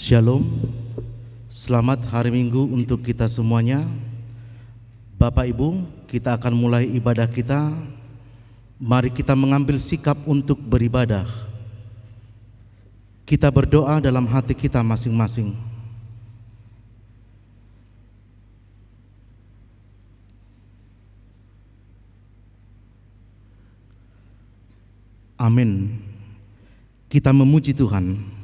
Shalom, selamat hari Minggu untuk kita semuanya. Bapak Ibu, kita akan mulai ibadah kita. Mari kita mengambil sikap untuk beribadah. Kita berdoa dalam hati kita masing-masing. Amin. Kita memuji Tuhan.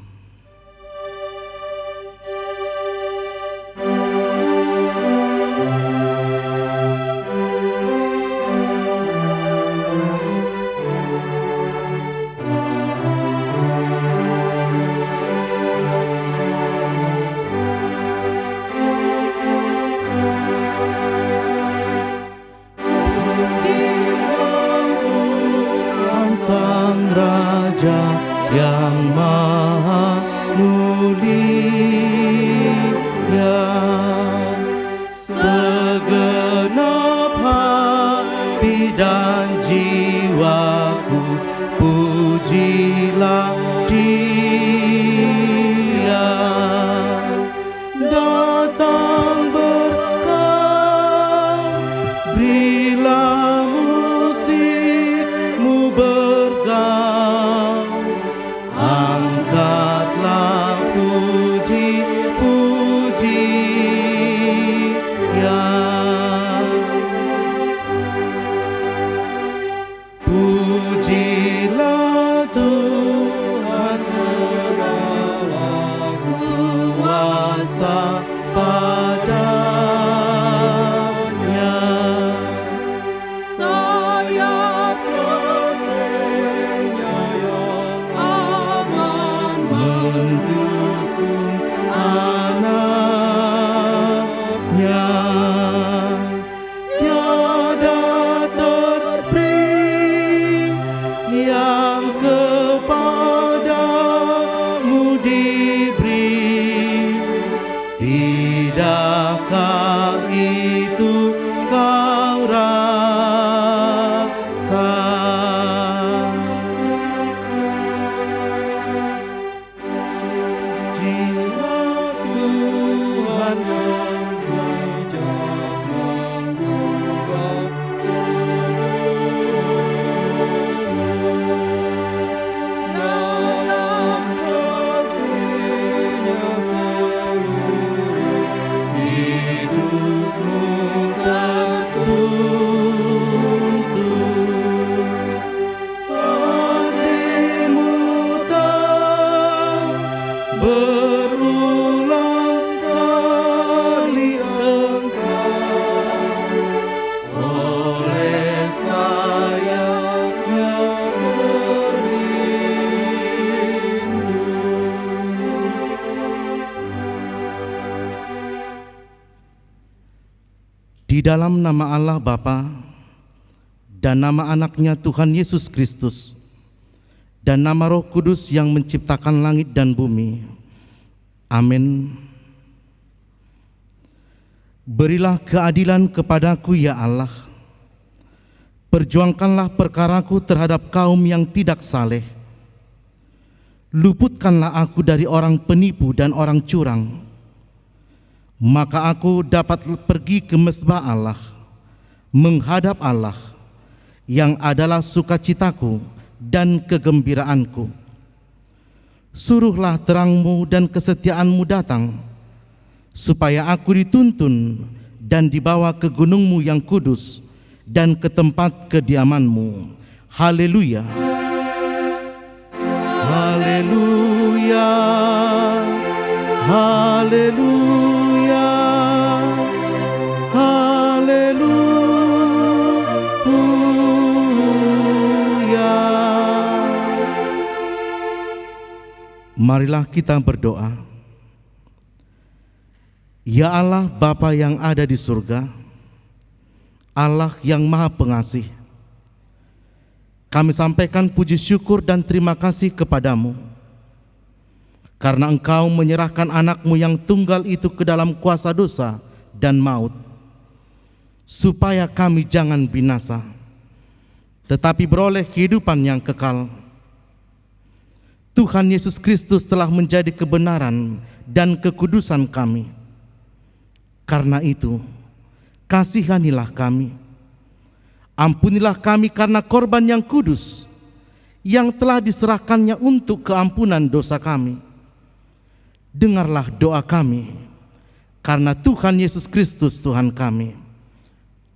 Sang Raja yang Maha Mulia, segenap hati dan jiwaku pujilah Dia. Datang berkah, berilah musikmu bergaul, angkatlah puji-pujian. Pujilah Tuhan segala kuasa padanya. Sayap kasih-Nya yang aman mendukung anaknya. Tiada terperi yang kepadamu diberi. Tidakkah itu kau rasa? Jiwa Tuhan sebijak mengubah dalam kasih-Nya seluruh hidupmu tertuntun. Hatimu tak berulang kali engkau oleh sayapnya terlindung. Di dalam nama Allah Bapa dan nama anaknya Tuhan Yesus Kristus dan nama Roh Kudus yang menciptakan langit dan bumi. Amin. Berilah keadilan kepadaku ya Allah. Perjuangkanlah perkaraku terhadap kaum yang tidak saleh. Luputkanlah aku dari orang penipu dan orang curang. Maka aku dapat pergi ke mezbah Allah, menghadap Allah yang adalah sukacitaku dan kegembiraanku. Suruhlah terangmu dan kesetiaanmu datang, supaya aku dituntun dan dibawa ke gunungmu yang kudus dan ke tempat kediamanmu. Haleluya. Haleluya. Haleluya. Haleluya. Marilah kita berdoa. Ya Allah Bapa yang ada di surga, Allah yang Maha Pengasih, kami sampaikan puji syukur dan terima kasih kepadamu karena Engkau menyerahkan anak-Mu yang tunggal itu ke dalam kuasa dosa dan maut, supaya kami jangan binasa, tetapi beroleh kehidupan yang kekal. Tuhan Yesus Kristus telah menjadi kebenaran dan kekudusan kami. Karena itu, kasihanilah kami. Ampunilah kami karena korban yang kudus yang telah diserahkannya untuk keampunan dosa kami. Dengarlah doa kami, karena Tuhan Yesus Kristus Tuhan kami.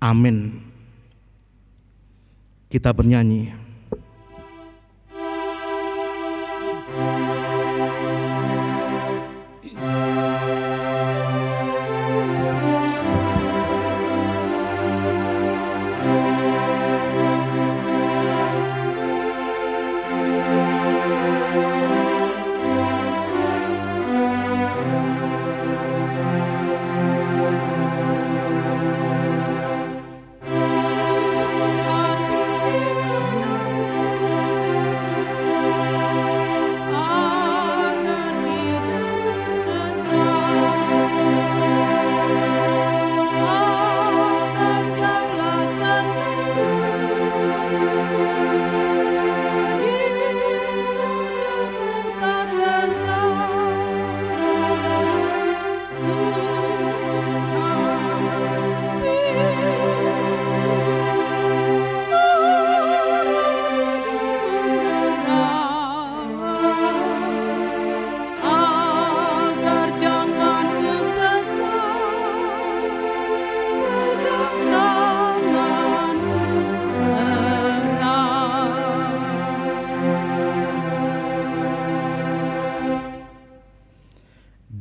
Amin. Kita bernyanyi.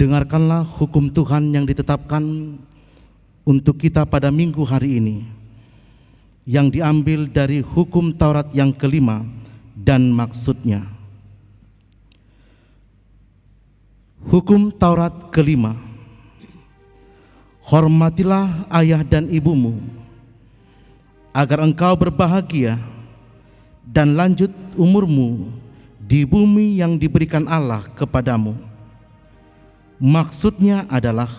Dengarkanlah hukum Tuhan yang ditetapkan untuk kita pada minggu hari ini, yang diambil dari hukum Taurat yang kelima dan maksudnya. Hukum Taurat kelima. Hormatilah ayah dan ibumu, agar engkau berbahagia dan lanjut umurmu di bumi yang diberikan Allah kepadamu. Maksudnya adalah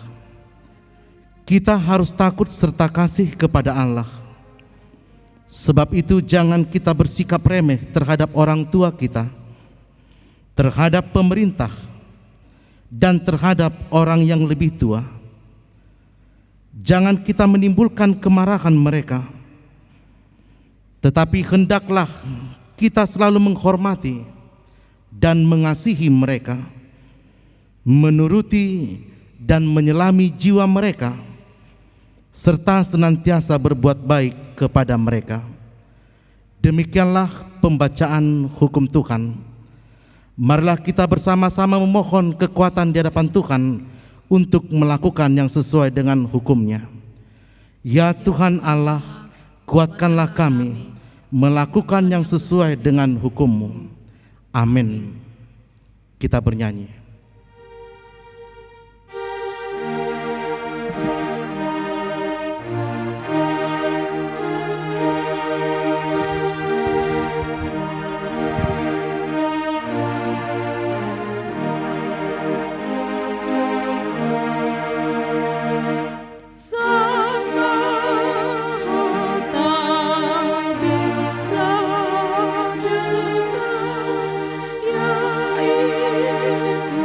kita harus takut serta kasih kepada Allah. Sebab itu jangan kita bersikap remeh terhadap orang tua kita, terhadap pemerintah, dan terhadap orang yang lebih tua. Jangan kita menimbulkan kemarahan mereka, tetapi hendaklah kita selalu menghormati dan mengasihi mereka, menuruti dan menyelami jiwa mereka, serta senantiasa berbuat baik kepada mereka. Demikianlah pembacaan hukum Tuhan. Marilah kita bersama-sama memohon kekuatan di hadapan Tuhan untuk melakukan yang sesuai dengan hukum-Nya. Ya Tuhan Allah, kuatkanlah kami melakukan yang sesuai dengan hukum-Mu. Amin. Kita bernyanyi. Itu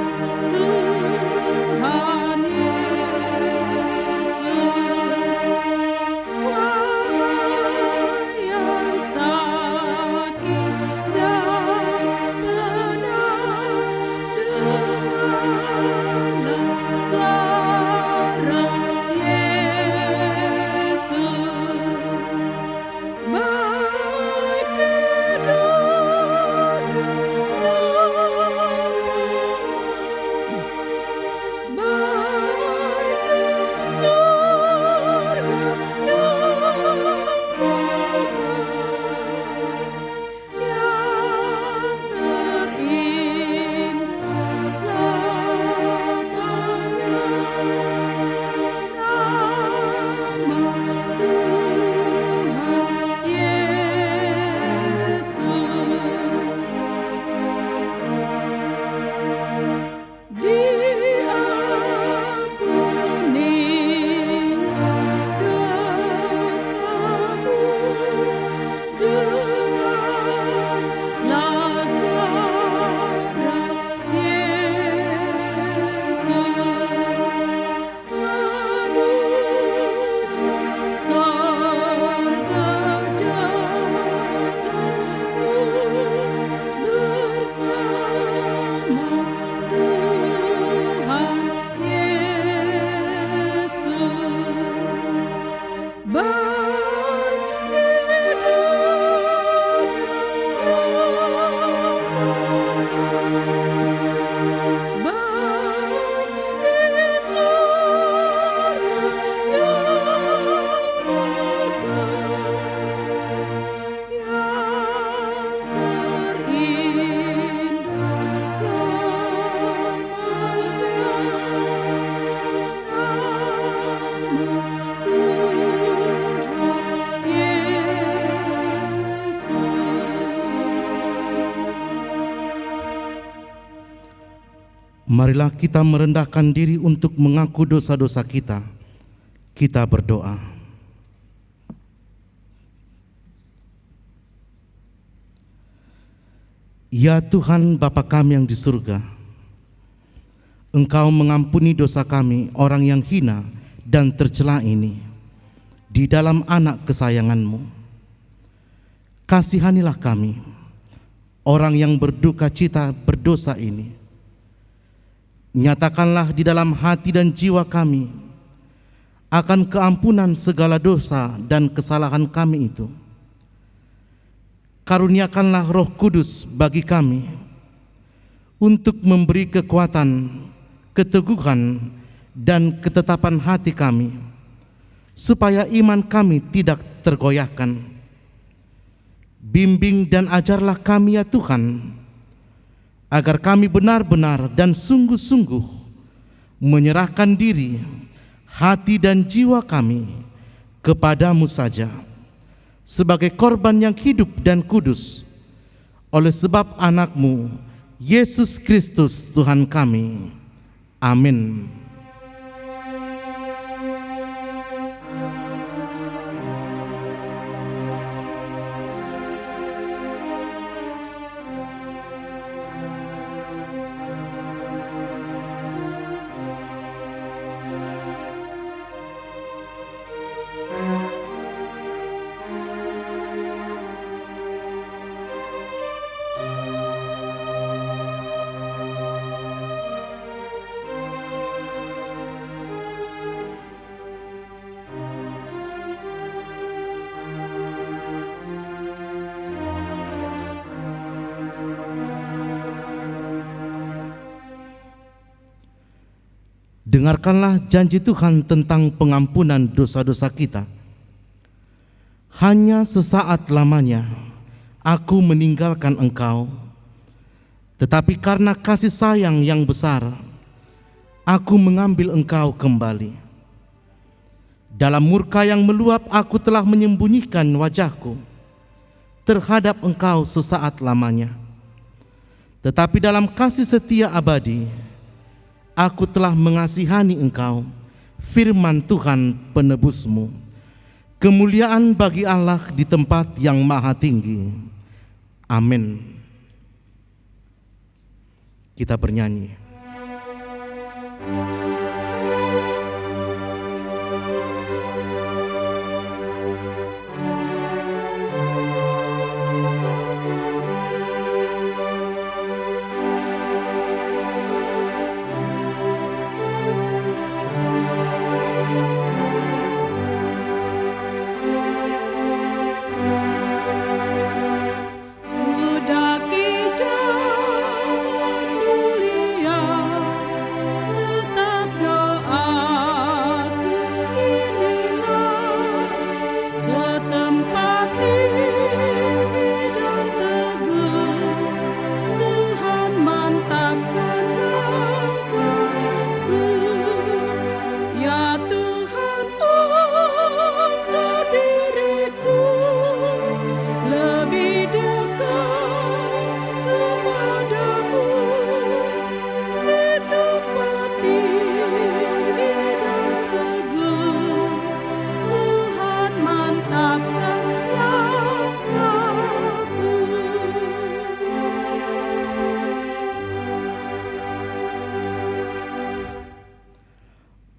Marilah kita merendahkan diri untuk mengaku dosa-dosa kita. Kita berdoa. Ya Tuhan Bapa kami yang di surga, Engkau mengampuni dosa kami orang yang hina dan tercela ini di dalam anak kesayangan-Mu. Kasihanilah kami, orang yang berduka cita berdosa ini. Nyatakanlah di dalam hati dan jiwa kami akan keampunan segala dosa dan kesalahan kami itu. Karuniakanlah Roh Kudus bagi kami untuk memberi kekuatan, keteguhan, dan ketetapan hati kami, supaya iman kami tidak tergoyahkan. Bimbing dan ajarlah kami ya Tuhan, agar kami benar-benar dan sungguh-sungguh menyerahkan diri, hati dan jiwa kami kepadamu saja, sebagai korban yang hidup dan kudus, oleh sebab anak-Mu, Yesus Kristus Tuhan kami. Amin. Dengarkanlah janji Tuhan tentang pengampunan dosa-dosa kita. Hanya sesaat lamanya aku meninggalkan engkau, tetapi karena kasih sayang yang besar, aku mengambil engkau kembali. Dalam murka yang meluap aku telah menyembunyikan wajahku terhadap engkau sesaat lamanya. Tetapi dalam kasih setia abadi, aku telah mengasihani engkau, firman Tuhan penebusmu. Kemuliaan bagi Allah di tempat yang maha tinggi. Amin. Kita bernyanyi.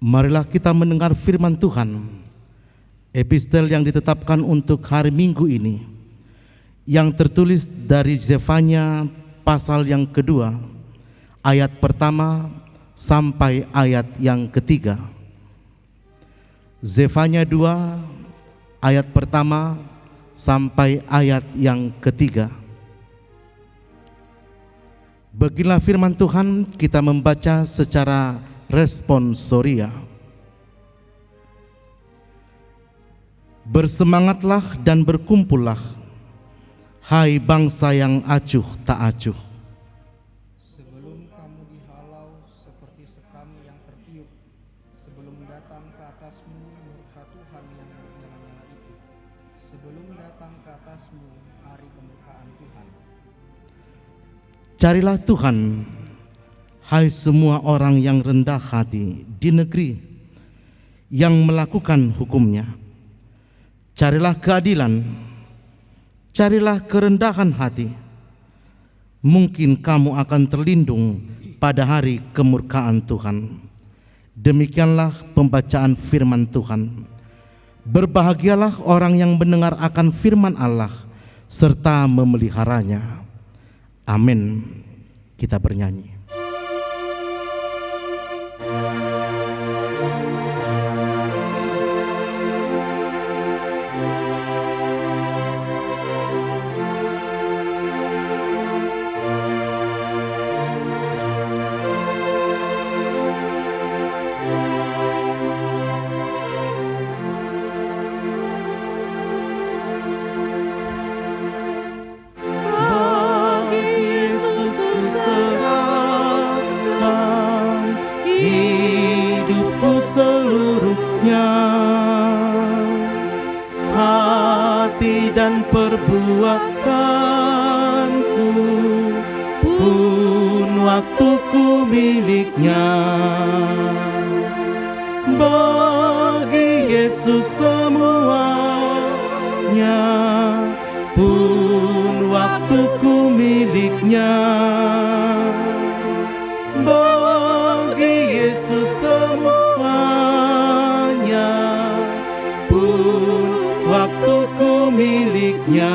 Marilah kita mendengar firman Tuhan, epistel yang ditetapkan untuk hari Minggu ini, yang tertulis dari Zefanya pasal yang kedua, ayat pertama sampai ayat yang ketiga. Zefanya 2, ayat pertama sampai ayat yang ketiga. Beginilah firman Tuhan, kita membaca secara responsoria. Bersemangatlah dan berkumpullah, hai bangsa yang acuh tak acuh. Sebelum kamu dihalau seperti sekam yang tertiup, sebelum datang ke atasmu murka Tuhan yang menyala-nyala itu, sebelum datang ke atasmu hari kemurkaan Tuhan. Carilah Tuhan Hai semua orang yang rendah hati di negeri yang melakukan hukumnya, carilah keadilan, carilah kerendahan hati. Mungkin kamu akan terlindung pada hari kemurkaan Tuhan. Demikianlah pembacaan firman Tuhan. Berbahagialah orang yang mendengar akan firman Allah serta memeliharanya. Amin. Kita bernyanyi. Hati dan perbuatanku pun waktuku miliknya. Bagi Yesus semuanya pun waktuku miliknya. Bagi Yesus semuanya pun waktuku miliknya.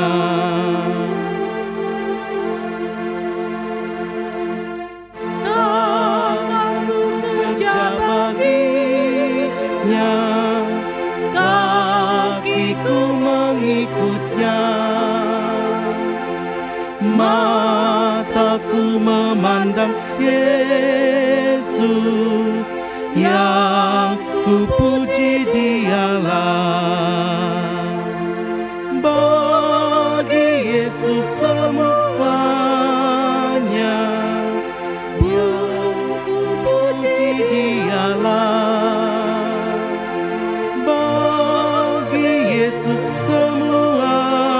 Tanganku kerja baginya, kakiku mengikutnya, mataku memandang Yesus yang kupuji Dialah. Bagi Yesus semuanya yang kupuji Dialah. Bagi Yesus semuanya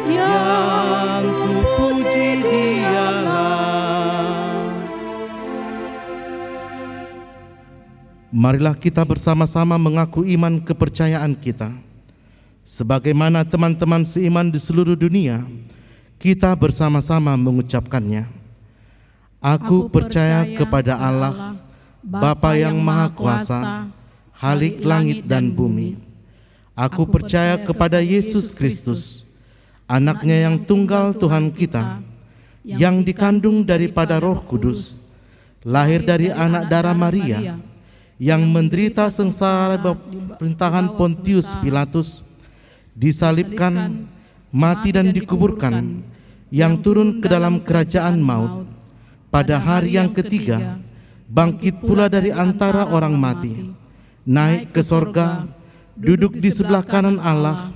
yang kupuji Dialah. Marilah kita bersama-sama mengaku iman kepercayaan kita. Sebagaimana teman-teman seiman di seluruh dunia, kita bersama-sama mengucapkannya. Aku percaya kepada Allah, Bapa yang Maha Kuasa, Khalik langit dan bumi. Aku percaya kepada Yesus Kristus, Anaknya yang tunggal Tuhan kita, yang dikandung daripada Roh Kudus, lahir dari anak darah Maria, yang menderita sengsara perintahan Pontius Pilatus, disalibkan, mati dan dikuburkan, yang turun ke dalam kerajaan maut, pada hari yang ketiga, bangkit pula dari antara orang mati, naik ke sorga, duduk di sebelah kanan Allah,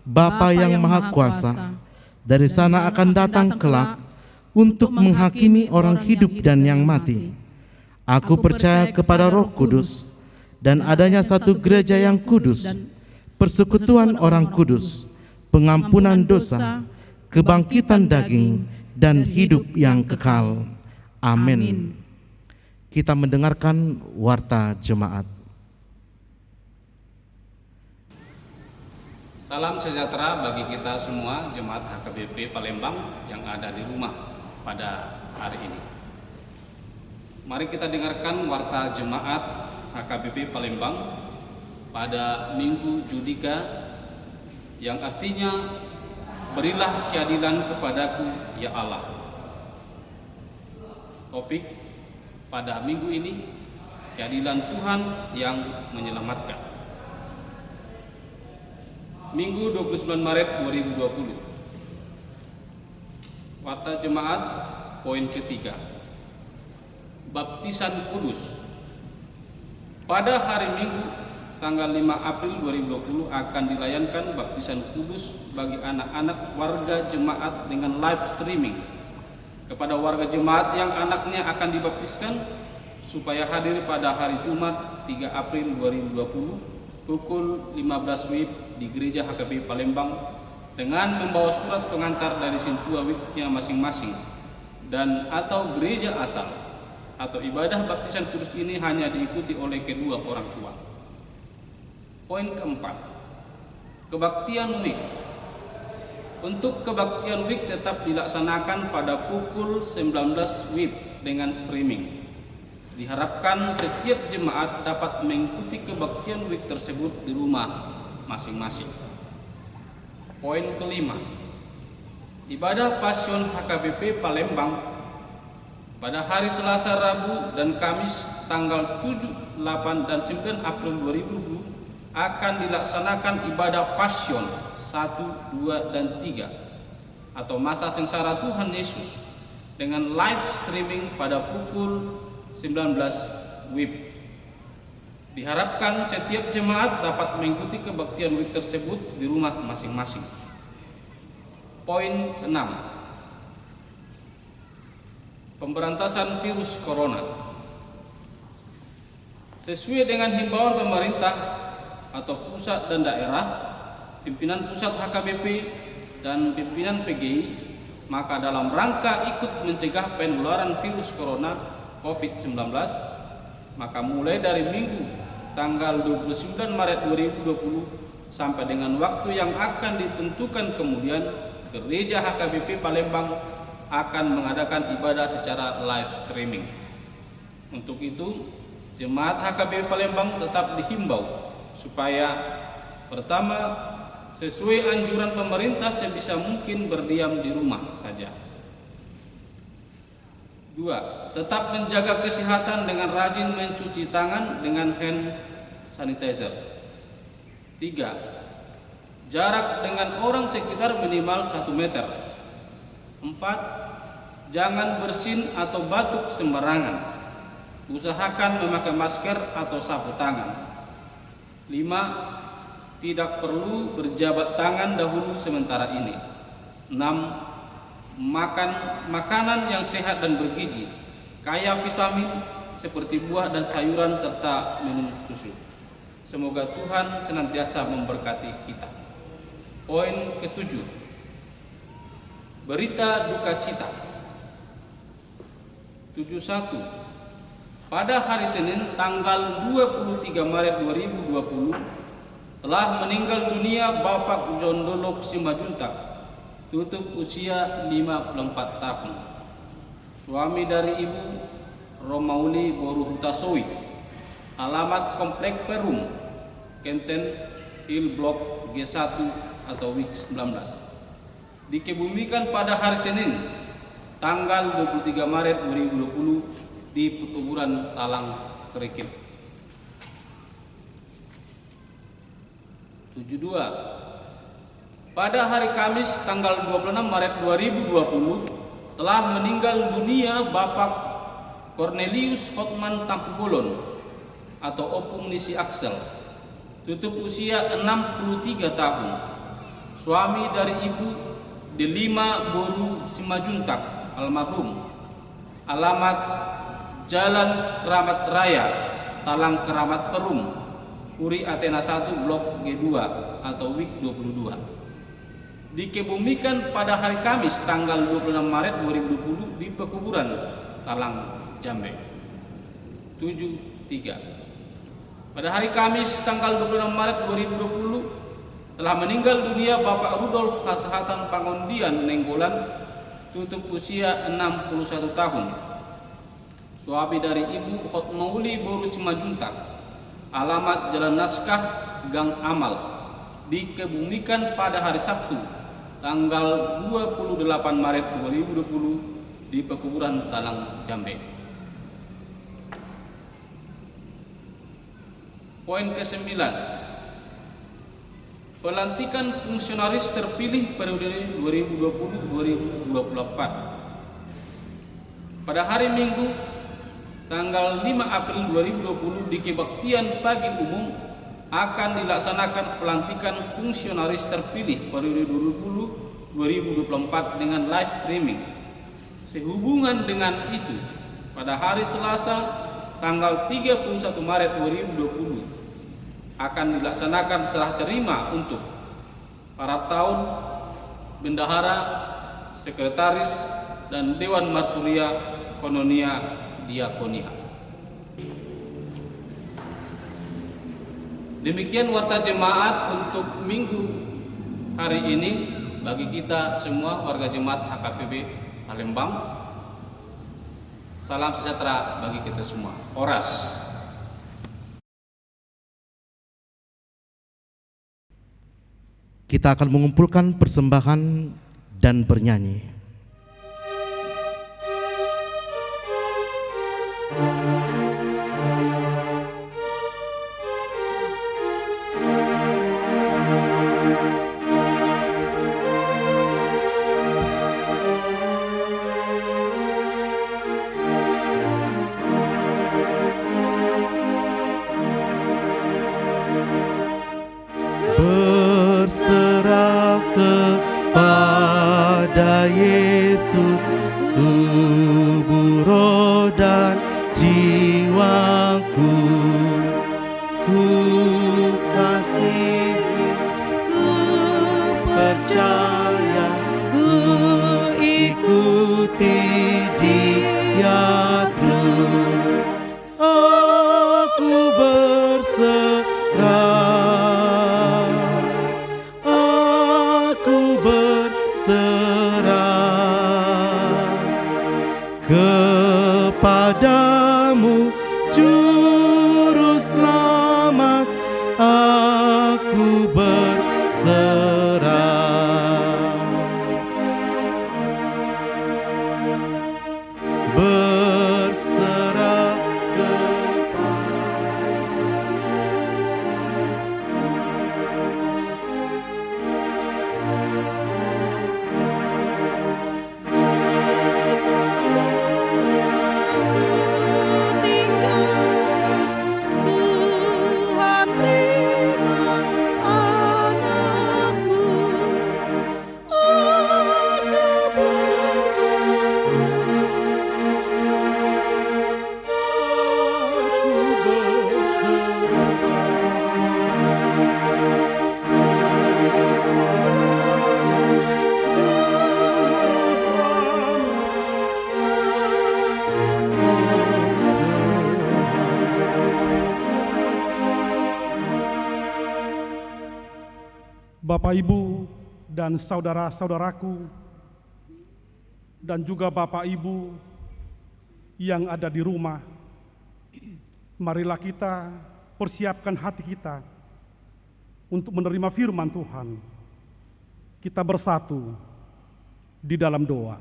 Bapa yang Maha Kuasa. Dari sana akan datang kelak untuk menghakimi orang hidup dan yang mati. Aku percaya kepada Roh Kudus dan adanya satu gereja yang kudus, persekutuan orang kudus, pengampunan dosa, kebangkitan daging, dan hidup yang kekal. Amin. Kita mendengarkan warta jemaat. Salam sejahtera bagi kita semua Jemaat HKBP Palembang yang ada di rumah pada hari ini. Mari kita dengarkan warta jemaat HKBP Palembang pada Minggu Judika yang artinya berilah keadilan kepadaku ya Allah. Topik pada minggu ini, keadilan Tuhan yang menyelamatkan. Minggu 29 Maret 2020. Warta jemaat poin ketiga. Baptisan kudus. Pada hari Minggu tanggal 5 April 2020 akan dilayankan baptisan kudus bagi anak-anak warga jemaat dengan live streaming. Kepada warga jemaat yang anaknya akan dibaptiskan supaya hadir pada hari Jumat 3 April 2020 pukul 15 WIB di Gereja HKBP Palembang dengan membawa surat pengantar dari sintua WIB-nya masing-masing dan atau gereja asal atau ibadah baptisan kudus ini hanya diikuti oleh kedua orang tua. Poin keempat, kebaktian week. Untuk kebaktian week tetap dilaksanakan pada pukul 19 WIB dengan streaming. Diharapkan setiap jemaat dapat mengikuti kebaktian week tersebut di rumah masing-masing. Poin kelima, ibadah Pasion HKBP Palembang pada hari Selasa, Rabu, dan Kamis tanggal 7, 8, dan 9 April 2020 akan dilaksanakan ibadah Pasion 1, 2, dan 3 atau masa sengsara Tuhan Yesus dengan live streaming pada pukul 19 WIB. Diharapkan setiap jemaat dapat mengikuti kebaktian week tersebut di rumah masing-masing. Poin 6, pemberantasan virus corona. Sesuai dengan himbauan pemerintah atau pusat dan daerah, pimpinan pusat HKBP dan pimpinan PGI, maka dalam rangka ikut mencegah penularan virus corona COVID-19, maka mulai dari Minggu tanggal 29 Maret 2020 sampai dengan waktu yang akan ditentukan kemudian, Gereja HKBP Palembang akan mengadakan ibadah secara live streaming. Untuk itu, jemaat HKBP Palembang tetap dihimbau supaya pertama, sesuai anjuran pemerintah sebisa mungkin berdiam di rumah saja. 2. Tetap menjaga kesehatan dengan rajin mencuci tangan dengan hand sanitizer. 3. Jarak dengan orang sekitar minimal 1 meter. 4. Jangan bersin atau batuk sembarangan. Usahakan memakai masker atau sapu tangan. 5. Tidak perlu berjabat tangan dahulu sementara ini. 6. Makan makanan yang sehat dan bergizi, kaya vitamin seperti buah dan sayuran serta minum susu. Semoga Tuhan senantiasa memberkati kita. Poin ke-7, berita duka cita. 71. Pada hari Senin tanggal 23 Maret 2020 telah meninggal dunia Bapak John Dolok Simajuntak, tutup usia 54 tahun, suami dari Ibu Romauli Boru Hutasowi, alamat Komplek Perum, Kenten Hill Blok G1 atau WIG 19. Dikebumikan pada hari Senin tanggal 23 Maret 2020 di pekuburan Talang Kerikil. 72. Pada hari Kamis tanggal 26 Maret 2020 telah meninggal dunia Bapak Cornelius Hotman Tampupolon atau Opung Nisi Axel, tutup usia 63 tahun, suami dari Ibu Delima Boru Simajuntak almarhum, alamat Jalan Keramat Raya, Talang Keramat Perum, Puri Athena 1 Blok G2 atau WIG 22. Dikebumikan pada hari Kamis tanggal 26 Maret 2020 di pekuburan Talang Jambe. 73. Pada hari Kamis tanggal 26 Maret 2020 telah meninggal dunia Bapak Rudolf Hasahatan Pangondian Nenggolan, tutup usia 61 tahun, suami dari Ibu Hotmauli Boru Simajuntak, alamat Jalan Naskah Gang Amal, dikebumikan pada hari Sabtu tanggal 28 Maret 2020 di pekuburan Talang Jambe. Poin ke-9, pelantikan fungsionaris terpilih periode 2020-2024. Pada hari Minggu tanggal 5 April 2020 di kebaktian pagi umum akan dilaksanakan pelantikan fungsionaris terpilih periode 2020-2024 dengan live streaming. Sehubungan dengan itu, pada hari Selasa tanggal 31 Maret 2020 akan dilaksanakan serah terima untuk para tahun, bendahara, sekretaris, dan Dewan Marturia Kononia Diakonia. Demikian warta jemaat untuk minggu hari ini bagi kita semua warga jemaat HKPB Palembang. Salam sejahtera bagi kita semua. Oras. Kita akan mengumpulkan persembahan dan bernyanyi. Berserah kepada Yesus, tubuh, roh dan jiwaku. Ku kasihi, ku percaya, ku ikuti Dia terus. Aku berserah, kepadamu Juru Selamat, aku berserah. Berserah kepada Yesus. Bapak, Ibu, dan saudara-saudaraku, dan juga Bapak Ibu yang ada di rumah, marilah kita persiapkan hati kita untuk menerima firman Tuhan. Kita bersatu di dalam doa.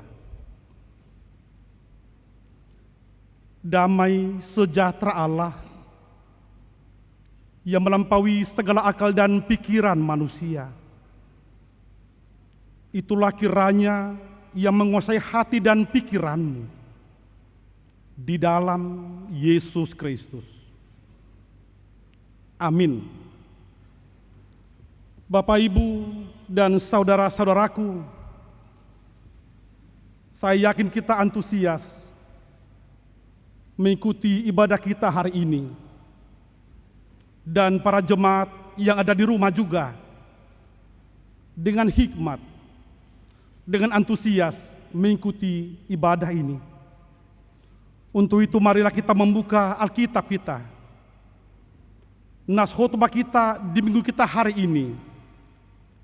Damai sejahtera Allah yang melampaui segala akal dan pikiran manusia, itulah kiranya yang menguasai hati dan pikiranmu di dalam Yesus Kristus. Amin. Bapak, Ibu, dan saudara-saudaraku, saya yakin kita antusias mengikuti ibadah kita hari ini. Dan para jemaat yang ada di rumah juga dengan hikmat, dengan antusias mengikuti ibadah ini. Untuk itu marilah kita membuka Alkitab kita. Nas khotbah kita di minggu kita hari ini,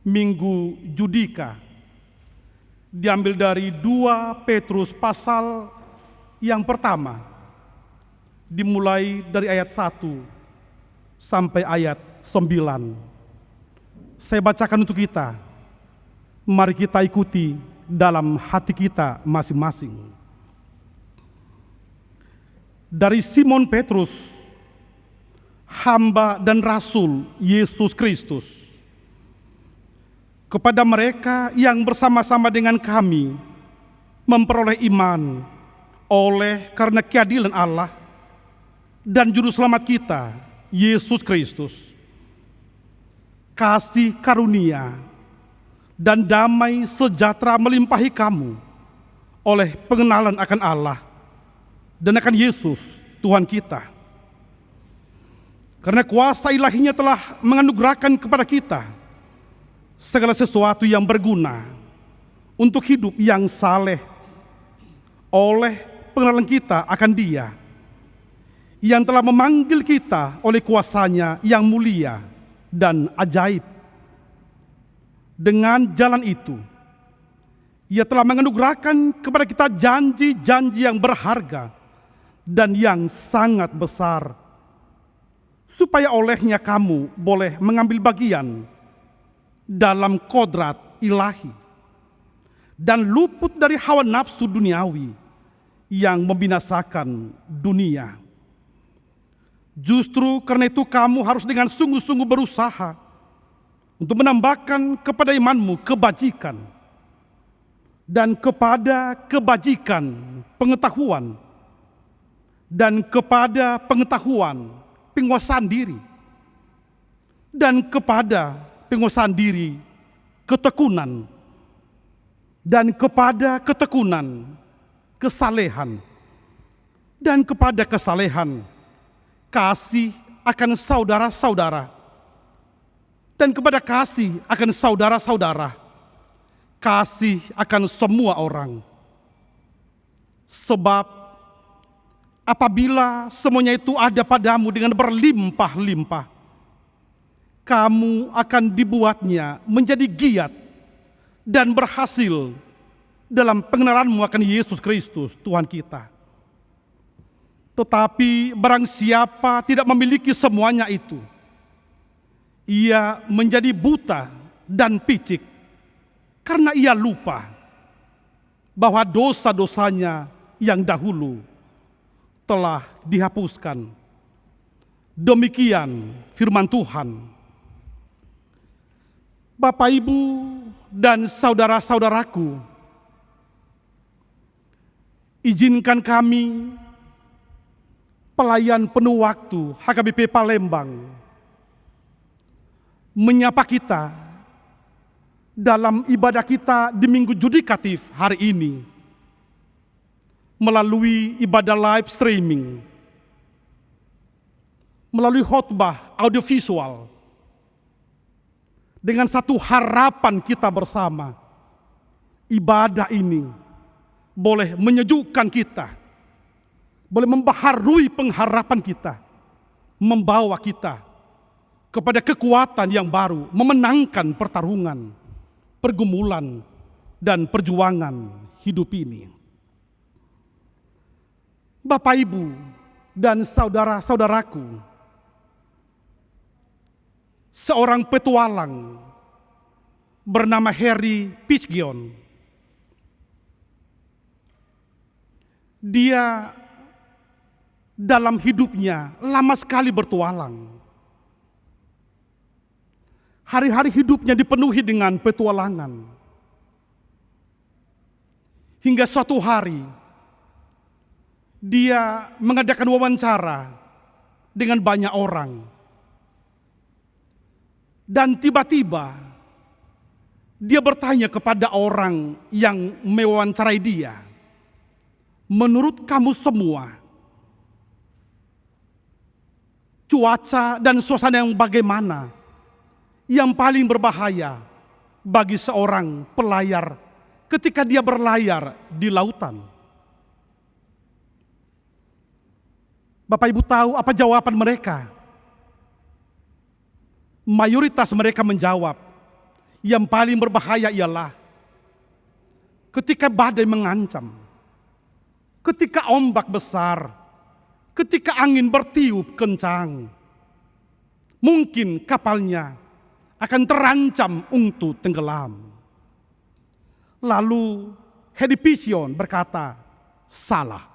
Minggu Judika, diambil dari 2 Petrus pasal yang pertama, dimulai dari ayat 1 sampai ayat 9. Saya bacakan untuk kita. Mari kita ikuti dalam hati kita masing-masing. Dari Simon Petrus, hamba dan rasul Yesus Kristus, kepada mereka yang bersama-sama dengan kami memperoleh iman oleh karena keadilan Allah dan Juru Selamat kita, Yesus Kristus. Kasih karunia dan damai sejahtera melimpahi kamu oleh pengenalan akan Allah dan akan Yesus Tuhan kita. Karena kuasa ilahinya telah menganugerahkan kepada kita segala sesuatu yang berguna untuk hidup yang saleh oleh pengenalan kita akan Dia yang telah memanggil kita oleh kuasa-Nya yang mulia dan ajaib. Dengan jalan itu, Ia telah menganugerahkan kepada kita janji-janji yang berharga dan yang sangat besar, supaya olehnya kamu boleh mengambil bagian dalam kodrat ilahi dan luput dari hawa nafsu duniawi yang membinasakan dunia. Justru karena itu kamu harus dengan sungguh-sungguh berusaha untuk menambahkan kepada imanmu kebajikan, dan kepada kebajikan pengetahuan, dan kepada pengetahuan penguasaan diri, dan kepada penguasaan diri ketekunan, dan kepada ketekunan kesalehan, dan kepada kesalehan kasih akan saudara-saudara, dan kepada kasih akan saudara-saudara kasih akan semua orang. Sebab apabila semuanya itu ada padamu dengan berlimpah-limpah, kamu akan dibuatnya menjadi giat dan berhasil dalam pengenalanmu akan Yesus Kristus Tuhan kita. Tetapi barang siapa tidak memiliki semuanya itu, ia menjadi buta dan picik karena ia lupa bahwa dosa-dosanya yang dahulu telah dihapuskan. Demikian firman Tuhan. Bapak, Ibu, dan saudara-saudaraku, izinkan kami, pelayan penuh waktu HKBP Palembang, menyapa kita dalam ibadah kita di Minggu Judikatif hari ini melalui ibadah live streaming, melalui khotbah audiovisual, dengan satu harapan kita bersama. Ibadah ini boleh menyejukkan kita, boleh membaharui pengharapan kita, membawa kita kepada kekuatan yang baru, memenangkan pertarungan, pergumulan, dan perjuangan hidup ini. Bapak, Ibu, dan saudara-saudaraku, seorang petualang bernama Harry Pidgeon, dia dalam hidupnya lama sekali bertualang. Hari-hari hidupnya dipenuhi dengan petualangan. Hingga suatu hari, dia mengadakan wawancara dengan banyak orang. Dan tiba-tiba, dia bertanya kepada orang yang mewawancarai dia, menurut kamu semua, cuaca dan suasana yang bagaimana yang paling berbahaya bagi seorang pelayar ketika dia berlayar di lautan? Bapak, Ibu tahu apa jawaban mereka? Mayoritas mereka menjawab, yang paling berbahaya ialah ketika badai mengancam, ketika ombak besar, ketika angin bertiup kencang. Mungkin kapalnya akan terancam untuk tenggelam. Lalu Harry Pidgeon berkata, salah.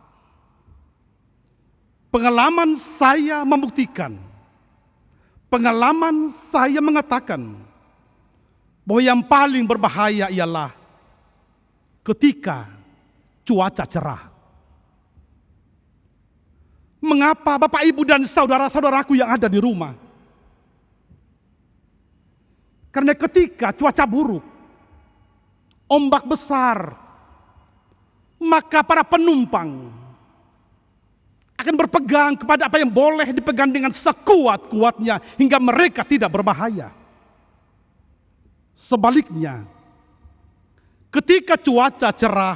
Pengalaman saya membuktikan, pengalaman saya mengatakan bahwa yang paling berbahaya ialah ketika cuaca cerah. Mengapa Bapak, Ibu, dan saudara-saudaraku yang ada di rumah? Karena ketika cuaca buruk, ombak besar, maka para penumpang akan berpegang kepada apa yang boleh dipegang dengan sekuat-kuatnya hingga mereka tidak berbahaya. Sebaliknya, ketika cuaca cerah,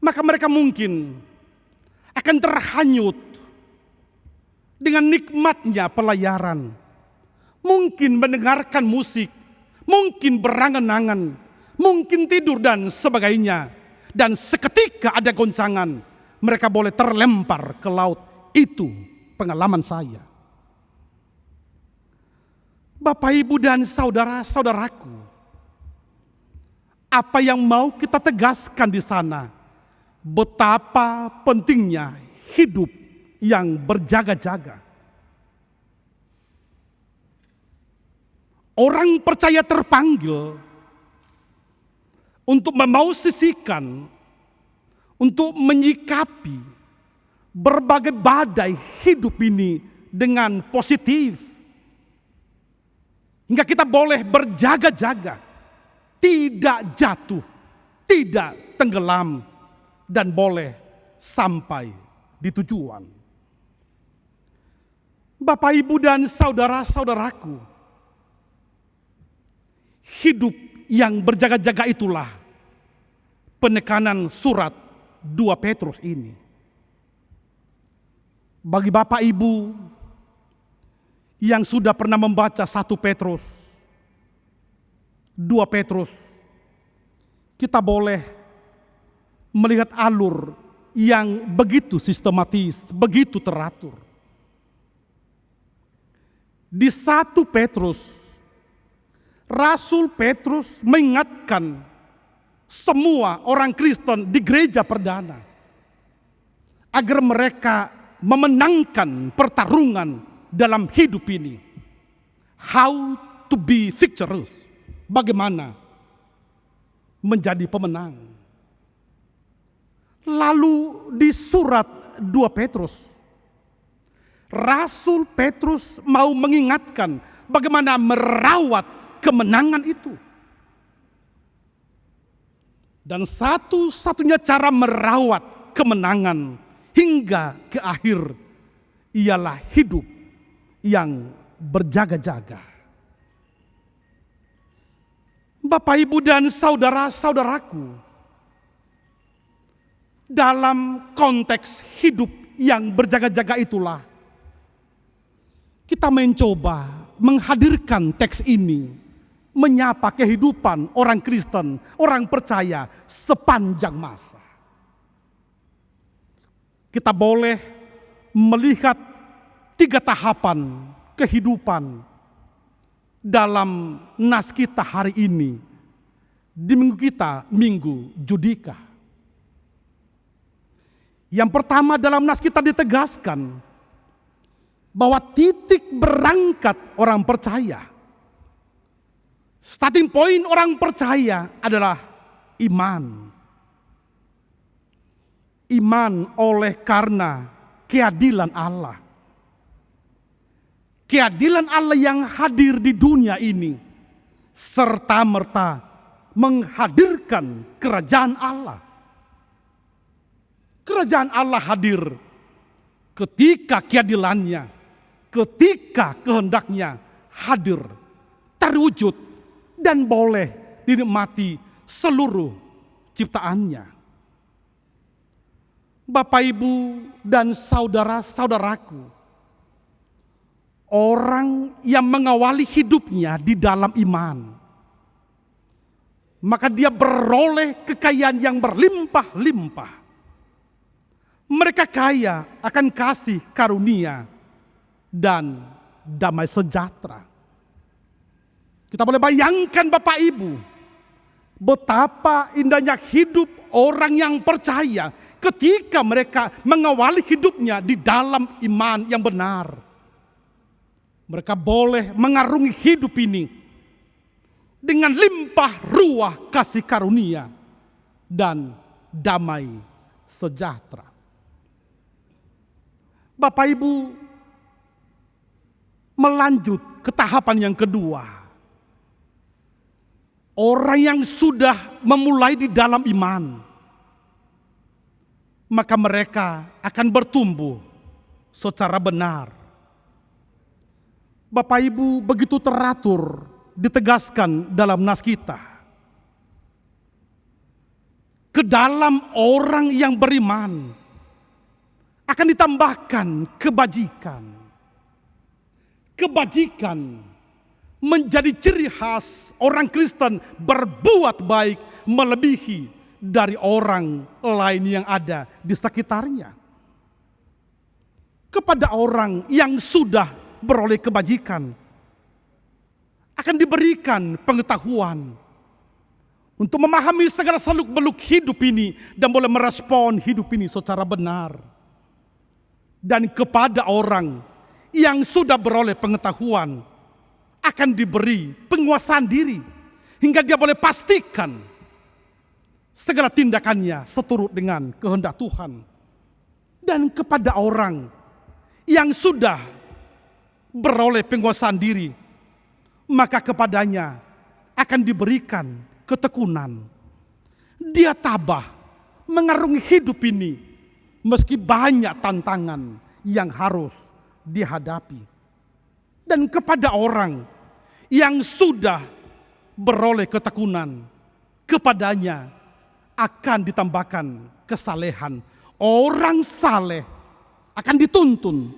maka mereka mungkin akan terhanyut dengan nikmatnya pelayaran. Mungkin mendengarkan musik, mungkin berangan-angan, mungkin tidur dan sebagainya. Dan seketika ada goncangan, mereka boleh terlempar ke laut. Itu pengalaman saya. Bapak, Ibu, dan saudara-saudaraku, apa yang mau kita tegaskan di sana? Betapa pentingnya hidup yang berjaga-jaga. Orang percaya terpanggil untuk memosisikan, untuk menyikapi berbagai badai hidup ini dengan positif. Hingga kita boleh berjaga-jaga, tidak jatuh, tidak tenggelam, dan boleh sampai di tujuan. Bapak, Ibu, dan saudara-saudaraku, hidup yang berjaga-jaga itulah penekanan surat 2 Petrus ini. Bagi Bapak Ibu yang sudah pernah membaca 1 Petrus, 2 Petrus, kita boleh melihat alur yang begitu sistematis, begitu teratur. Di 1 Petrus, Rasul Petrus mengingatkan semua orang Kristen di gereja perdana agar mereka memenangkan pertarungan dalam hidup ini. How to be victorious. Bagaimana menjadi pemenang. Lalu di surat 2 Petrus, Rasul Petrus mau mengingatkan bagaimana merawat kemenangan itu. Dan satu-satunya cara merawat kemenangan hingga ke akhir ialah hidup yang berjaga-jaga. Bapak, Ibu, dan saudara-saudaraku, dalam konteks hidup yang berjaga-jaga itulah kita mencoba menghadirkan teks ini, menyapa kehidupan orang Kristen, orang percaya sepanjang masa. Kita boleh melihat 3 tahapan kehidupan dalam nas kita hari ini, di minggu kita, Minggu Judika. Yang pertama, dalam nas kita ditegaskan bahwa titik berangkat orang percaya, starting point orang percaya adalah iman. Iman oleh karena keadilan Allah. Keadilan Allah yang hadir di dunia ini serta-merta menghadirkan kerajaan Allah. Kerajaan Allah hadir ketika keadilannya, ketika kehendaknya hadir, terwujud, dan boleh dinikmati seluruh ciptaannya. Bapak, Ibu, dan saudara-saudaraku, orang yang mengawali hidupnya di dalam iman, maka dia beroleh kekayaan yang berlimpah-limpah. Mereka kaya akan kasih karunia dan damai sejahtera. Kita boleh bayangkan Bapak Ibu, betapa indahnya hidup orang yang percaya ketika mereka mengawali hidupnya di dalam iman yang benar. Mereka boleh mengarungi hidup ini dengan limpah ruah kasih karunia dan damai sejahtera. Bapak Ibu, melanjut ke tahapan yang kedua. Orang yang sudah memulai di dalam iman, maka mereka akan bertumbuh secara benar. Bapak Ibu, begitu teratur ditegaskan dalam nas kita. ke dalam orang yang beriman akan ditambahkan kebajikan. Kebajikan menjadi ciri khas orang Kristen berbuat baik melebihi dari orang lain yang ada di sekitarnya. Kepada orang yang sudah beroleh kebajikan akan diberikan pengetahuan untuk memahami segala seluk-beluk hidup ini dan boleh merespon hidup ini secara benar. Dan kepada orang yang sudah beroleh pengetahuan akan diberi penguasaan diri hingga dia boleh pastikan segala tindakannya seturut dengan kehendak Tuhan. Dan kepada orang yang sudah beroleh penguasaan diri, maka kepadanya akan diberikan ketekunan. Dia tabah mengarungi hidup ini meski banyak tantangan yang harus dihadapi. Dan kepada orang yang sudah beroleh ketekunan, kepadanya akan ditambahkan kesalehan. Orang saleh akan dituntun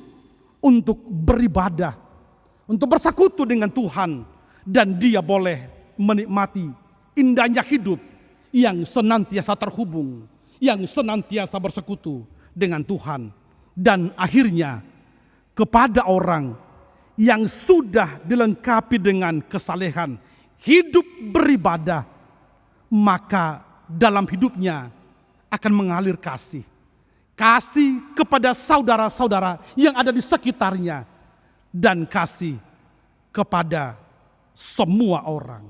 untuk beribadah, untuk bersekutu dengan Tuhan, dan dia boleh menikmati indahnya hidup yang senantiasa terhubung, yang senantiasa bersekutu dengan Tuhan. Dan akhirnya kepada orang yang sudah dilengkapi dengan kesalehan, hidup beribadah, maka dalam hidupnya akan mengalir kasih. Kasih kepada saudara-saudara yang ada di sekitarnya, dan kasih kepada semua orang.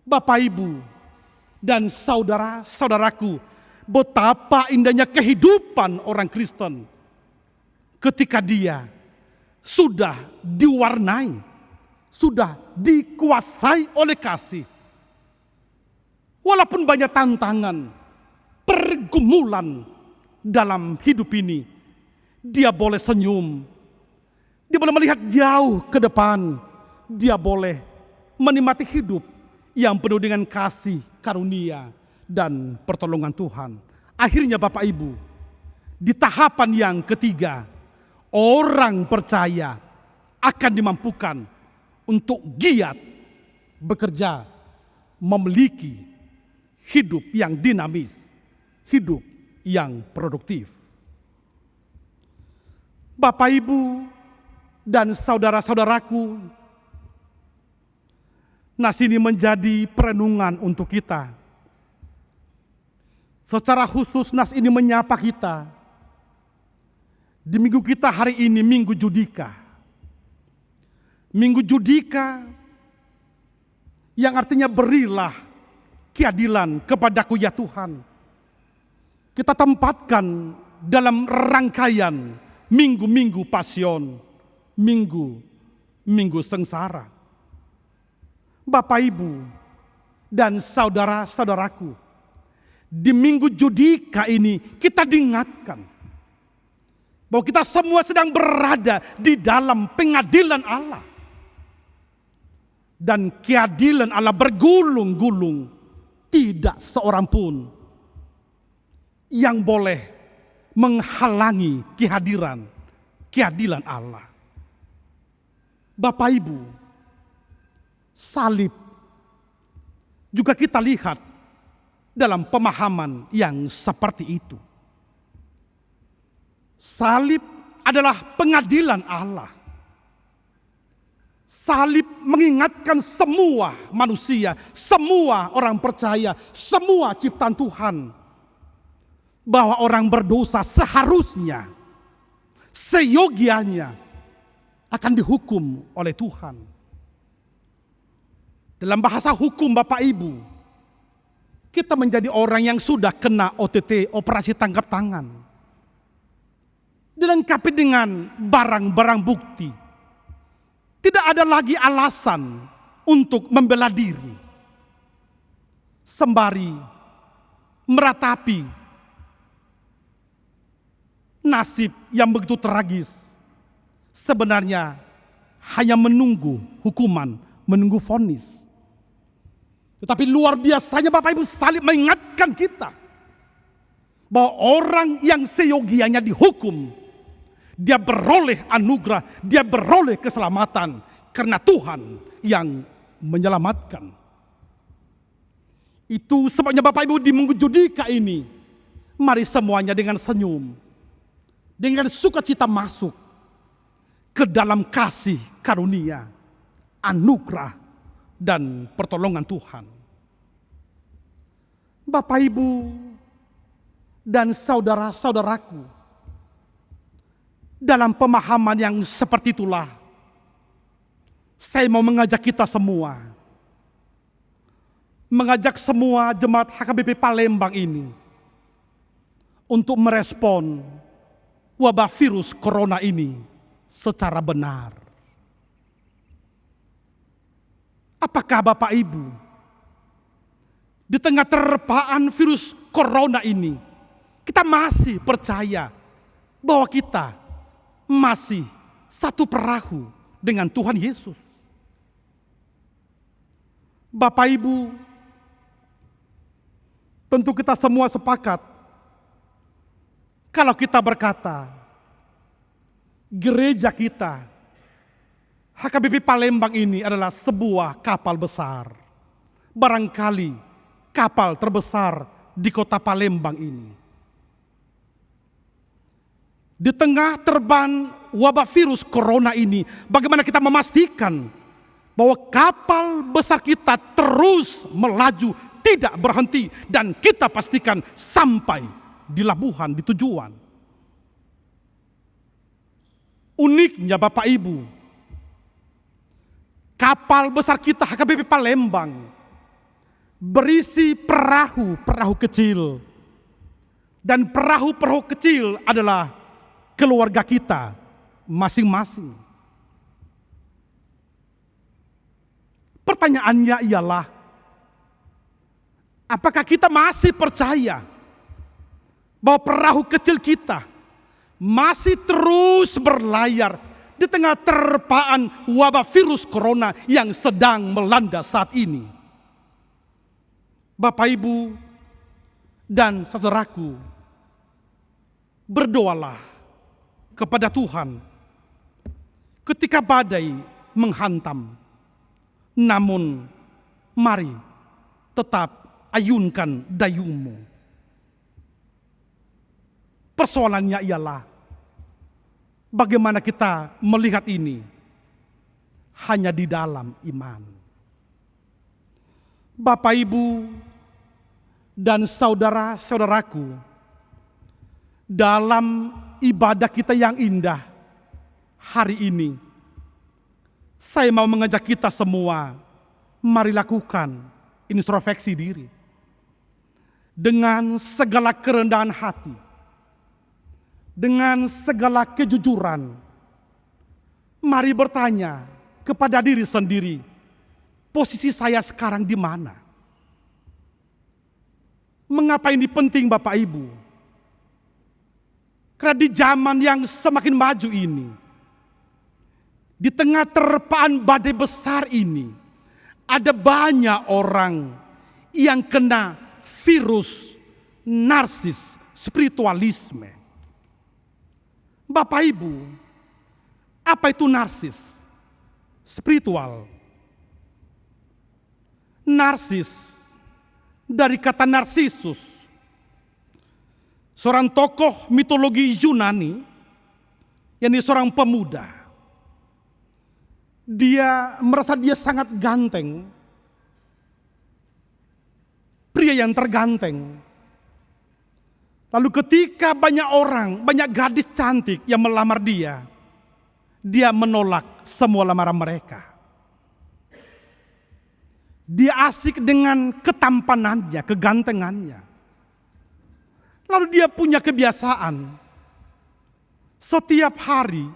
Bapak, Ibu, dan saudara-saudaraku, betapa indahnya kehidupan orang Kristen ketika dia sudah diwarnai, sudah dikuasai oleh kasih. Walaupun banyak tantangan, pergumulan dalam hidup ini, dia boleh senyum, dia boleh melihat jauh ke depan, dia boleh menikmati hidup yang penuh dengan kasih, karunia, dan pertolongan Tuhan. Akhirnya Bapak Ibu, di tahapan yang ketiga, orang percaya akan dimampukan untuk giat bekerja, memiliki hidup yang dinamis, hidup yang produktif. Bapak, Ibu, dan saudara-saudaraku, nas ini menjadi perenungan untuk kita. Secara khusus nas ini menyapa kita di minggu kita hari ini, Minggu Judika. Minggu Judika yang artinya berilah keadilan kepadaku ya Tuhan. Kita tempatkan dalam rangkaian minggu-minggu pasion, minggu sengsara. Bapak, Ibu, dan saudara-saudaraku, di Minggu Judika ini kita diingatkan bahwa kita semua sedang berada di dalam pengadilan Allah. Dan keadilan Allah bergulung-gulung, tidak seorang pun yang boleh menghalangi keadilan Allah. Bapak, Ibu, salib juga kita lihat dalam pemahaman yang seperti itu. Salib adalah pengadilan Allah. Salib mengingatkan semua manusia, semua orang percaya, semua ciptaan Tuhan, bahwa orang berdosa seharusnya, seyogianya akan dihukum oleh Tuhan. Dalam bahasa hukum Bapak Ibu, kita menjadi orang yang sudah kena OTT, operasi tangkap tangan, dilengkapi dengan barang-barang bukti. Tidak ada lagi alasan untuk membela diri, sembari meratapi nasib yang begitu tragis. Sebenarnya hanya menunggu hukuman, menunggu vonis. Tetapi luar biasanya Bapak Ibu, salib mengingatkan kita bahwa orang yang seyogianya dihukum, dia beroleh anugerah, dia beroleh keselamatan karena Tuhan yang menyelamatkan. Itu sebabnya Bapak Ibu di Minggu Judika ini, mari semuanya dengan senyum, dengan sukacita masuk ke dalam kasih karunia, anugerah, dan pertolongan Tuhan. Bapak Ibu dan saudara-saudaraku, dalam pemahaman yang seperti itulah, saya mau mengajak kita semua, mengajak semua jemaat HKBP Palembang ini untuk merespon wabah virus corona ini secara benar. Apakah Bapak Ibu di tengah terpaan virus corona ini kita masih percaya bahwa kita masih satu perahu dengan Tuhan Yesus? Bapak Ibu, tentu kita semua sepakat kalau kita berkata gereja kita HKBP Palembang ini adalah sebuah kapal besar, barangkali kapal terbesar di kota Palembang ini. Di tengah terban wabah virus corona ini, bagaimana kita memastikan bahwa kapal besar kita terus melaju, tidak berhenti, dan kita pastikan sampai di labuhan, di tujuan. Uniknya Bapak Ibu, kapal besar kita HKBP Palembang berisi perahu-perahu kecil, dan perahu-perahu kecil adalah keluarga kita masing-masing. Pertanyaannya ialah, apakah kita masih percaya bahwa perahu kecil kita masih terus berlayar di tengah terpaan wabah virus corona yang sedang melanda saat ini? Bapak Ibu dan saudaraku, berdoalah kepada Tuhan ketika badai menghantam. Namun mari tetap ayunkan dayungmu. Persoalannya ialah bagaimana kita melihat ini hanya di dalam iman. Bapak Ibu dan saudara-saudaraku, dalam ibadah kita yang indah hari ini, saya mau mengajak kita semua, mari lakukan introspeksi diri. Dengan segala kerendahan hati, dengan segala kejujuran, mari bertanya kepada diri sendiri, posisi saya sekarang di mana? Mengapa ini penting Bapak Ibu? Karena di zaman yang semakin maju ini, di tengah terpaan badai besar ini, ada banyak orang yang kena virus narsis spiritualisme. Bapak Ibu, apa itu narsis spiritual? Narsis dari kata narsisus, seorang tokoh mitologi Yunani, yakni seorang pemuda. Dia merasa dia sangat ganteng, pria yang terganteng. Lalu ketika banyak orang, banyak gadis cantik yang melamar dia, dia menolak semua lamaran mereka. Dia asik dengan ketampanannya, kegantengannya. Lalu dia punya kebiasaan, setiap hari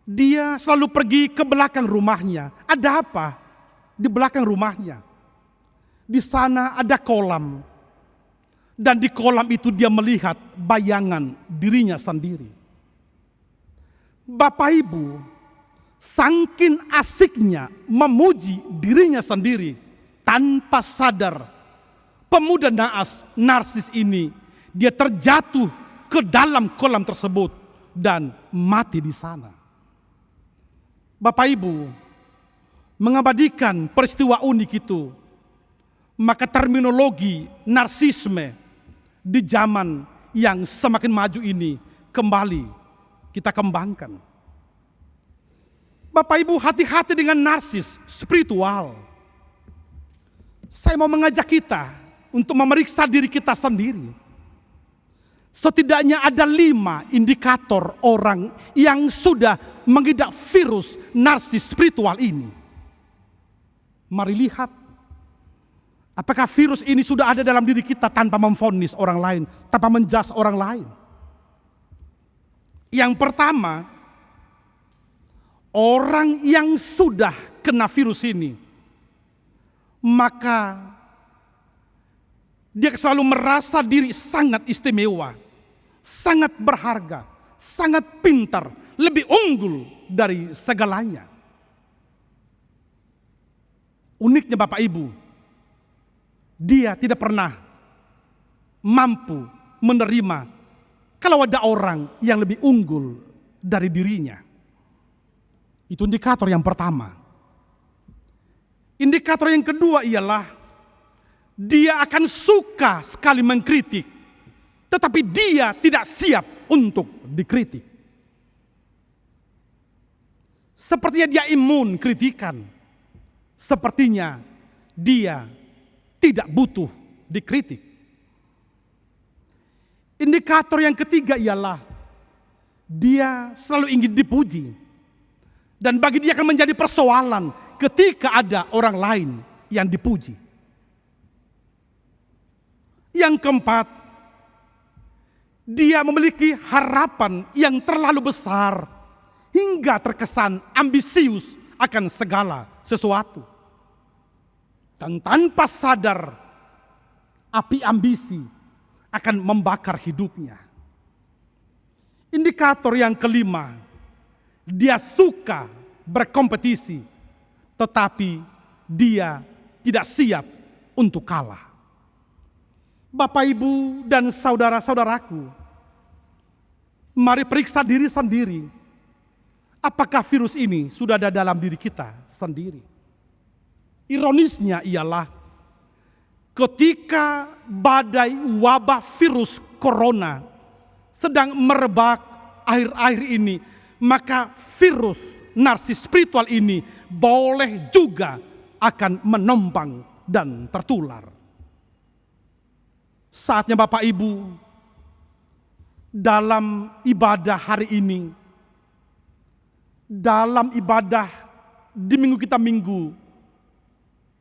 dia selalu pergi ke belakang rumahnya. Ada apa di belakang rumahnya? Di sana ada kolam. Dan di kolam itu dia melihat bayangan dirinya sendiri. Bapak Ibu, saking asiknya memuji dirinya sendiri tanpa sadar, pemuda naas narsis ini dia terjatuh ke dalam kolam tersebut dan mati di sana. Bapak Ibu, mengabadikan peristiwa unik itu, maka terminologi narsisme di zaman yang semakin maju ini kembali kita kembangkan. Bapak Ibu, hati-hati dengan narsis spiritual. Saya mau mengajak kita untuk memeriksa diri kita sendiri. Setidaknya ada 5 indikator orang yang sudah mengidap virus narsis spiritual ini. Mari lihat, apakah virus ini sudah ada dalam diri kita tanpa memvonis orang lain, tanpa menjudge orang lain. Yang pertama, orang yang sudah kena virus ini, maka dia selalu merasa diri sangat istimewa, sangat berharga, sangat pintar, lebih unggul dari segalanya. Uniknya Bapak Ibu, dia tidak pernah mampu menerima kalau ada orang yang lebih unggul dari dirinya. Itu indikator yang pertama. Indikator yang kedua ialah dia akan suka sekali mengkritik, tetapi dia tidak siap untuk dikritik. Sepertinya dia imun kritikan. Sepertinya dia tidak butuh dikritik. Indikator yang ketiga ialah dia selalu ingin dipuji. Dan bagi dia akan menjadi persoalan ketika ada orang lain yang dipuji. Yang keempat, dia memiliki harapan yang terlalu besar hingga terkesan ambisius akan segala sesuatu. Dan tanpa sadar, api ambisi akan membakar hidupnya. Indikator yang kelima, dia suka berkompetisi, tetapi dia tidak siap untuk kalah. Bapak, Ibu, dan saudara-saudaraku, mari periksa diri sendiri. Apakah virus ini sudah ada dalam diri kita sendiri? Ironisnya ialah ketika badai wabah virus corona sedang merebak akhir-akhir ini, maka virus narsis spiritual ini boleh juga akan menumpang dan tertular. Saatnya Bapak Ibu, dalam ibadah hari ini, dalam ibadah di minggu kita minggu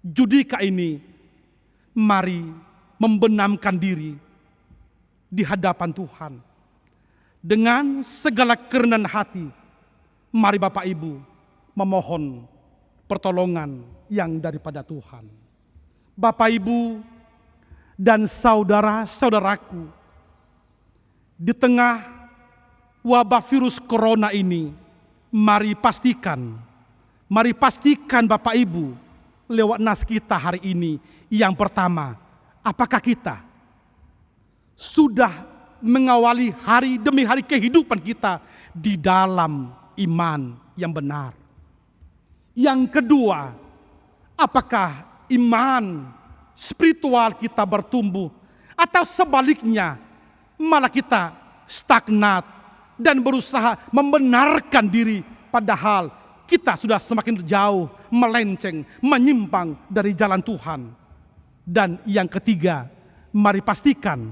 Judika ini, mari membenamkan diri di hadapan Tuhan. Dengan segala kerendahan hati, mari Bapak Ibu memohon pertolongan yang daripada Tuhan. Bapak Ibu dan saudara-saudaraku, di tengah wabah virus corona ini, mari pastikan Bapak Ibu lewat nas kita hari ini. Yang pertama, apakah kita sudah mengawali hari demi hari kehidupan kita di dalam iman yang benar? Yang kedua, apakah iman spiritual kita bertumbuh, atau sebaliknya malah kita stagnat dan berusaha membenarkan diri, padahal kita sudah semakin jauh melenceng, menyimpang dari jalan Tuhan. Dan yang ketiga, mari pastikan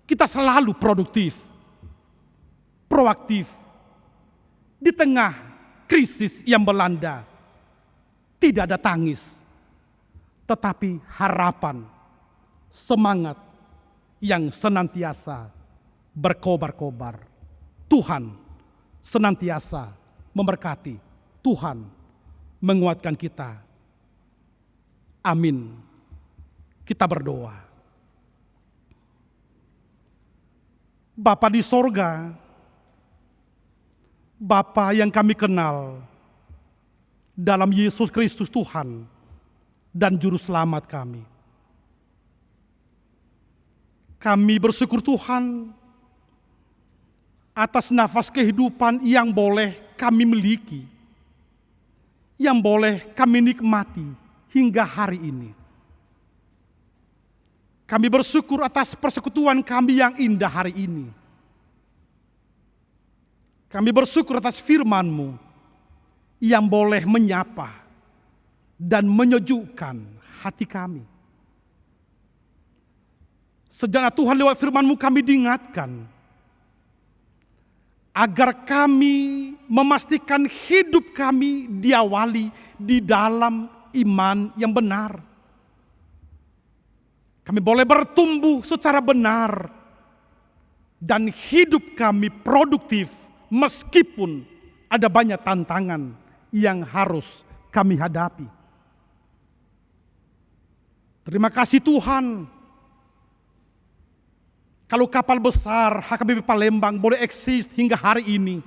kita selalu produktif, proaktif di tengah krisis yang melanda. Tidak ada tangis, tetapi harapan, semangat yang senantiasa berkobar-kobar. Tuhan senantiasa memberkati, Tuhan menguatkan kita. Amin. Kita berdoa. Bapa di sorga, Bapa yang kami kenal dalam Yesus Kristus Tuhan dan Juru Selamat kami. Kami bersyukur Tuhan atas nafas kehidupan yang boleh kami miliki, yang boleh kami nikmati hingga hari ini. Kami bersyukur atas persekutuan kami yang indah hari ini. Kami bersyukur atas firman-Mu yang boleh menyapa dan menyejukkan hati kami. Sejenak Tuhan, lewat firman-Mu kami diingatkan agar kami memastikan hidup kami diawali di dalam iman yang benar. Kami boleh bertumbuh secara benar dan hidup kami produktif meskipun ada banyak tantangan yang harus kami hadapi. Terima kasih Tuhan. Kalau kapal besar HKBP Palembang boleh eksis hingga hari ini,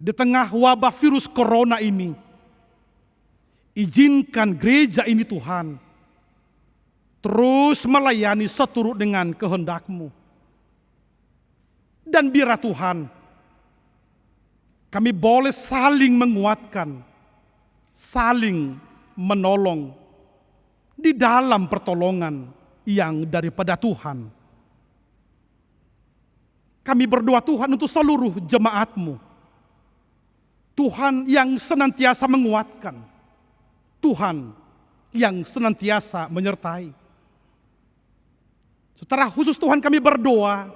di tengah wabah virus corona ini, izinkan gereja ini Tuhan terus melayani seturut dengan kehendak-Mu. Dan biarlah Tuhan, kami boleh saling menguatkan, saling menolong di dalam pertolongan yang daripada Tuhan. Kami berdoa Tuhan untuk seluruh jemaat-Mu. Tuhan yang senantiasa menguatkan. Tuhan yang senantiasa menyertai. Secara khusus Tuhan kami berdoa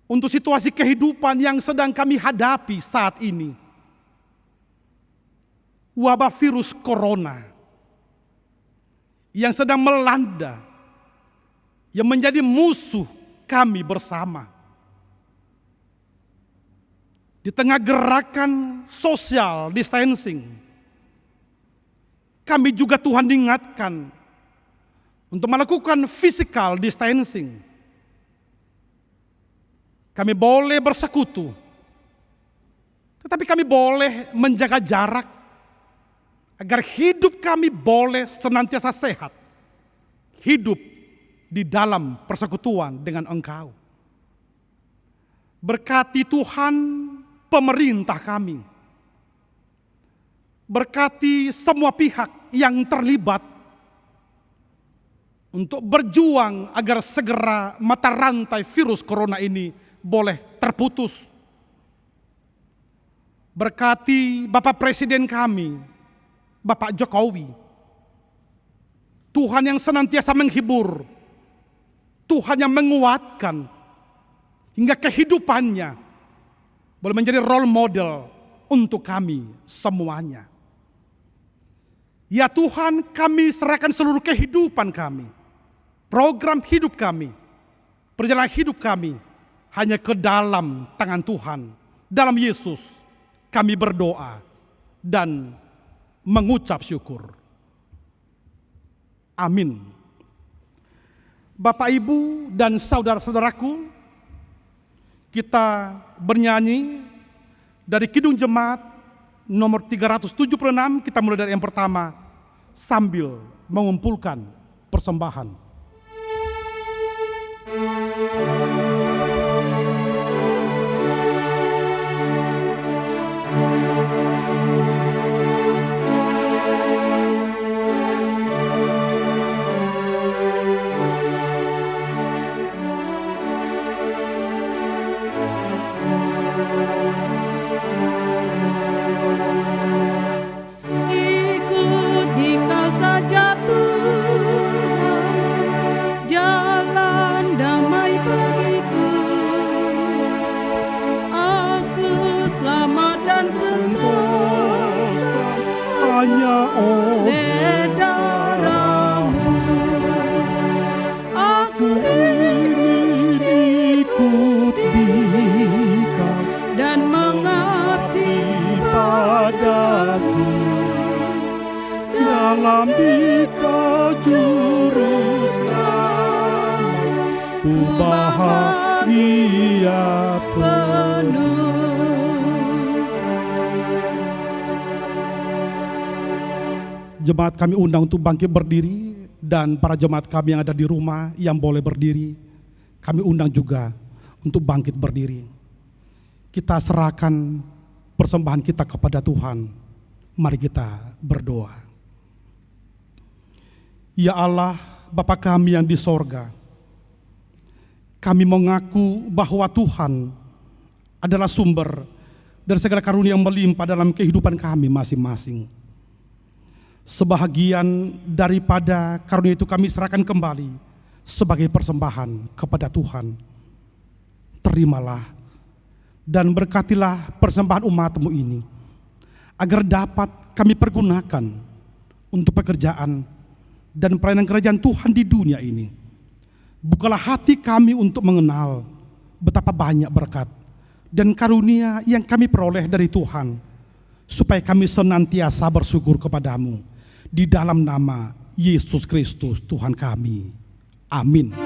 untuk situasi kehidupan yang sedang kami hadapi saat ini. Wabah virus corona yang sedang melanda, yang menjadi musuh kami bersama. Di tengah gerakan social distancing, kami juga Tuhan diingatkan untuk melakukan physical distancing. Kami boleh bersekutu, tetapi kami boleh menjaga jarak agar hidup kami boleh senantiasa sehat. Hidup di dalam persekutuan dengan Engkau. Berkati Tuhan pemerintah kami. Berkati semua pihak yang terlibat untuk berjuang agar segera mata rantai virus corona ini boleh terputus. Berkati Bapak Presiden kami, Bapak Jokowi, Tuhan yang senantiasa menghibur, Tuhan yang menguatkan, hingga kehidupannya boleh menjadi role model untuk kami semuanya. Ya Tuhan, kami serahkan seluruh kehidupan kami, program hidup kami, perjalanan hidup kami, hanya ke dalam tangan Tuhan. Dalam Yesus kami berdoa dan mengucap syukur. Amin. Bapak, Ibu, dan saudara-saudaraku, kita bernyanyi dari Kidung Jemaat nomor 376, kita mulai dari yang pertama sambil mengumpulkan persembahan. Ikut di Kau saja Tuhan, jalan damai bagiku. Aku selamat dan sentosa Hanya oleh darah-Mu. Aku ingin ikut Dikau dan mengabdi padaku. Dalam Dikau juru selamat, ku bahagia penuh. Jemaat kami undang untuk bangkit berdiri. Dan para jemaat kami yang ada di rumah yang boleh berdiri, kami undang juga untuk bangkit berdiri. Kita serahkan persembahan kita kepada Tuhan. Mari kita berdoa. Ya Allah, Bapa kami yang di sorga, kami mengaku bahwa Tuhan adalah sumber dari segala karunia yang melimpah dalam kehidupan kami masing-masing. Sebahagian daripada karunia itu kami serahkan kembali sebagai persembahan kepada Tuhan. Terimalah dan berkatilah persembahan umat-Mu ini, agar dapat kami pergunakan untuk pekerjaan dan pelayanan kerajaan Tuhan di dunia ini. Bukalah hati kami untuk mengenal betapa banyak berkat dan karunia yang kami peroleh dari Tuhan, supaya kami senantiasa bersyukur kepadamu. Di dalam nama Yesus Kristus Tuhan kami. Amin.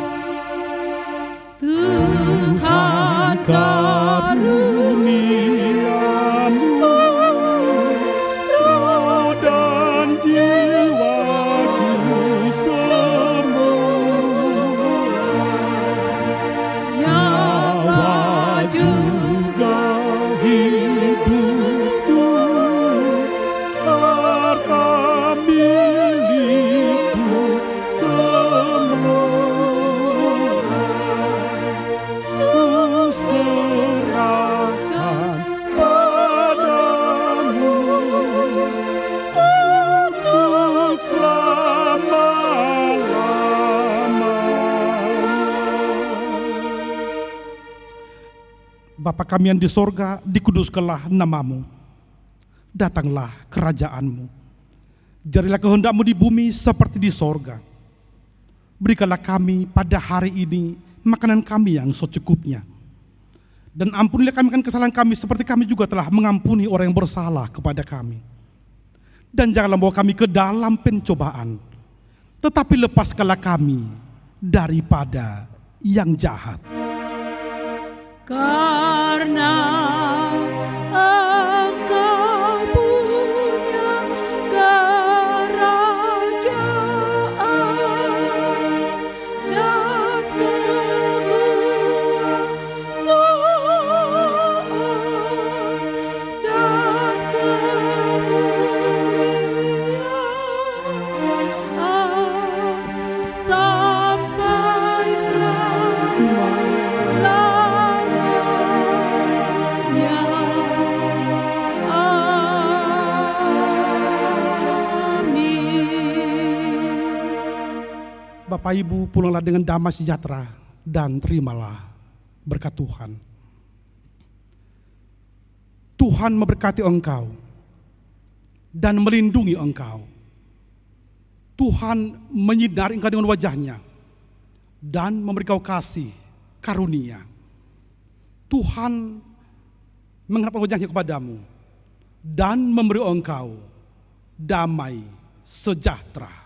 Tuhan karuniamu roh dan jiwaku semua, nyawa juga hidupku, harta milikku semua, ku serahkan padamu untuk selama-lamanya. Bapa kami yang di sorga, dikuduskanlah namamu. Datanglah kerajaanmu. Jadilah kehendak-Mu di bumi seperti di sorga. Berikanlah kami pada hari ini makanan kami yang secukupnya. Dan ampunilah kami akan kesalahan kami seperti kami juga telah mengampuni orang yang bersalah kepada kami. Dan janganlah bawa kami ke dalam pencobaan, tetapi lepaskanlah kami daripada yang jahat. Karena Engkau punya kerajaan dan kekuasaan dan kemuliaan sampai selama-lamanya. Bapak Ibu, pulanglah dengan damai sejahtera dan terimalah berkat Tuhan. Tuhan memberkati engkau dan melindungi engkau. Tuhan menyinari engkau dengan wajah-Nya dan memberi kau kasih karunia. Tuhan menghadapkan wajah-Nya kepadamu dan memberi engkau damai sejahtera.